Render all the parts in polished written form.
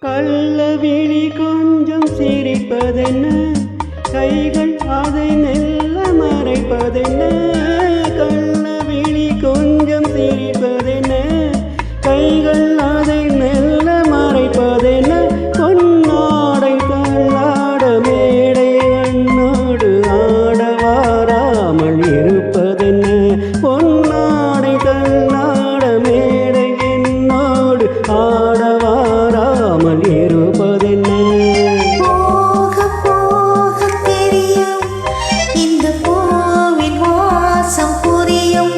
கள்ளவிழி கொஞ்சம் சிரிப்பதென்ன, கைகள் அதை மெல்ல மறைப்பதென்ன. கள்ளவிழி கொஞ்சம் சிரிப்பதென்ன, கைகள் அதை மெல்ல மறைப்பதென்ன. பொன்னாடை தள்ளாட மேடை கண்ணோடு ஆட வாராமல் இருப்பதென்ன. பொன்னாடை தள்ளாட மேடை என்னோடு ஆட வாராமல் இருப்பதென்ன. போக போக தெரியும் இந்த பூவின் வாசம் புரியும்.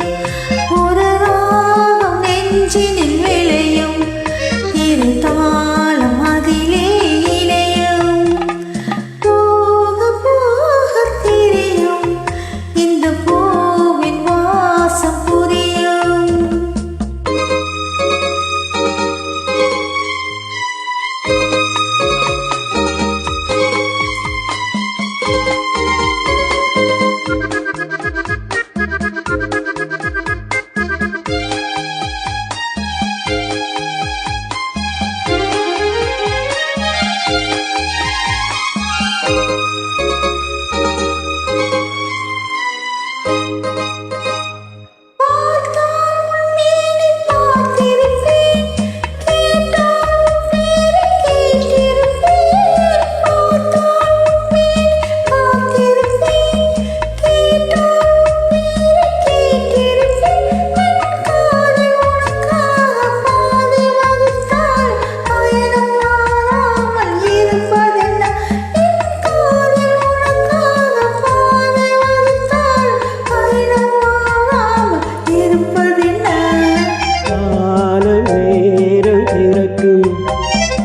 ஒரு ராகம் நெஞ்சினில் விளையும், இருந்தாலும் அதிலே இணையும். போக போக தெரியும் இந்த பூவின் வாசம் புரியும்.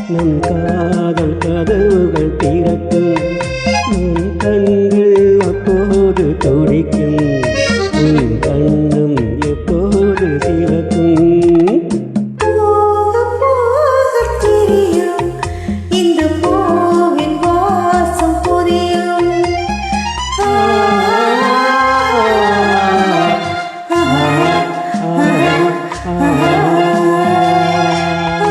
நம் காதல் கதவுகள் திறக்கும், நம் கண்கள் அப்போது துடிக்கும்.